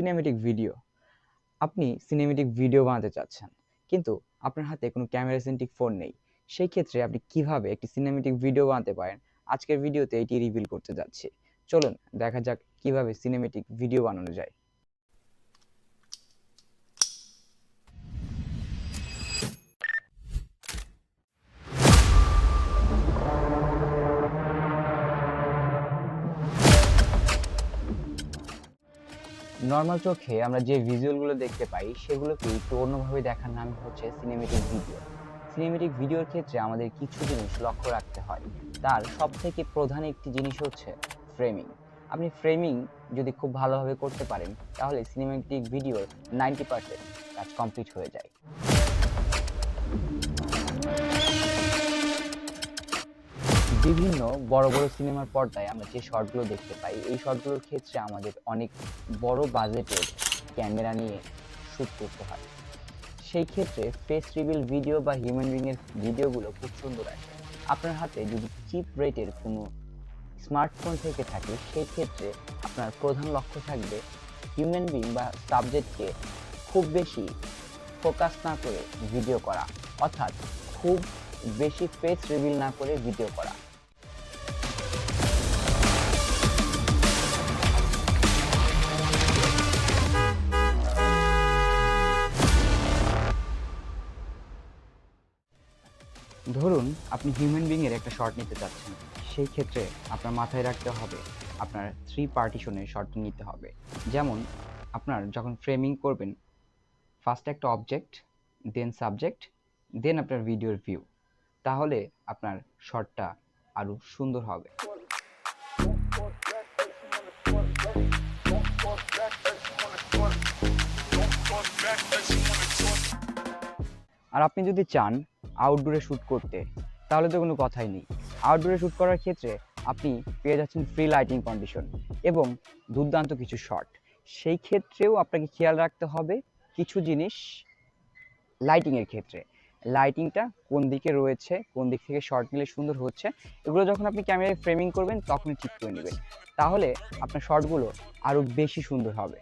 Cinematic video. আপনি cinematic video বানাতে চাচ্ছেন, কিন্তু আপনার হাতে কোনো ক্যামেরা সেন্ট্রিক ফোন নেই। সেই ক্ষেত্রে আপনি কিভাবে একটি সিনেমেটিক ভিডিও বানাতে পারেন, আজকের ভিডিওতে এটি রিভিল করতে যাচ্ছি। চলুন দেখা যাক কিভাবে সিনেমেটিক ভিডিও বানানো যায়। নর্মাল চোখে আমরা যে ভিজুয়ালগুলো দেখতে পাই সেগুলোকে একটু অন্যভাবে দেখার নাম হচ্ছে সিনেমেটিক ভিডিও। সিনেমেটিক ভিডিওর ক্ষেত্রে আমাদের কিছু জিনিস লক্ষ্য রাখতে হয়। তার সবথেকে প্রধান একটি জিনিস হচ্ছে ফ্রেমিং। আপনি ফ্রেমিং যদি খুব ভালোভাবে করতে পারেন তাহলে সিনেমেটিক ভিডিওর 90% কাজ কমপ্লিট হয়ে যায়। বিভিন্ন বড় বড় সিনেমার পর্দায় আমরা যে শর্টগুলো দেখতে পাই, এই শর্টগুলোর ক্ষেত্রে আমাদের অনেক বড় বাজেটের ক্যামেরা নিয়ে শ্যুট করতে হয়। সেই ক্ষেত্রে ফেস রিভিল ভিডিও বা হিউম্যান বিং এর ভিডিওগুলো খুব সুন্দর আসে। আপনার হাতে যদি চিপ রেটের কোনো স্মার্টফোন থেকে থাকে, সেই ক্ষেত্রে আপনার প্রধান লক্ষ্য থাকবে হিউম্যান বিং বা সাবজেক্টকে খুব বেশি ফোকাস না করে ভিডিও করা, অর্থাৎ খুব বেশি ফেস রিভিল না করে ভিডিও করা। ধরুন আপনি হিউম্যান বিং এর একটা শট নিতে চাচ্ছেন, সেই ক্ষেত্রে আপনার মাথায় রাখতে হবে আপনার 3 পার্টিশনে শটটি নিতে হবে। যেমন আপনার যখন ফ্রেমিং করবেন, ফার্স্ট একটা অবজেক্ট, দেন সাবজেক্ট, দেন আপনার ভিডিওর ভিউ, তাহলে আপনার শটটা আরো সুন্দর হবে। আর আপনি যদি চান আউটডোরে শ্যুট করতে, তাহলে তো কোনো কথাই নেই। আউটডোরে শ্যুট করার ক্ষেত্রে আপনি পেয়ে যাচ্ছেন ফ্রি লাইটিং কন্ডিশন এবং দুর্দান্ত কিছু শট। সেই ক্ষেত্রেও আপনাকে খেয়াল রাখতে হবে কিছু জিনিস লাইটিংয়ের ক্ষেত্রে। লাইটিংটা কোন দিকে রয়েছে, কোন দিক থেকে শট নিলে সুন্দর হচ্ছে, এগুলো যখন আপনি ক্যামেরায় ফ্রেমিং করবেন তখনই ঠিক করে নেবেন, তাহলে আপনার শটগুলো আরও বেশি সুন্দর হবে।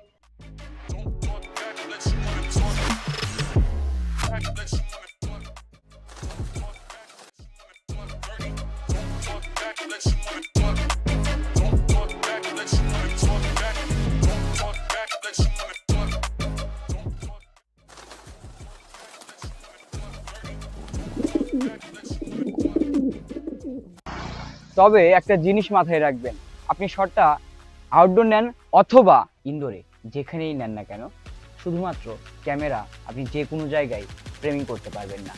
তবে একটা জিনিস মাথায় রাখবেন, আপনি শটটা আউটডোর নেন অথবা ইনডোরে, যেখানেই নেন না কেন, শুধুমাত্র ক্যামেরা আপনি যে কোনো জায়গায় ফ্রেমিং করতে পারবেন না।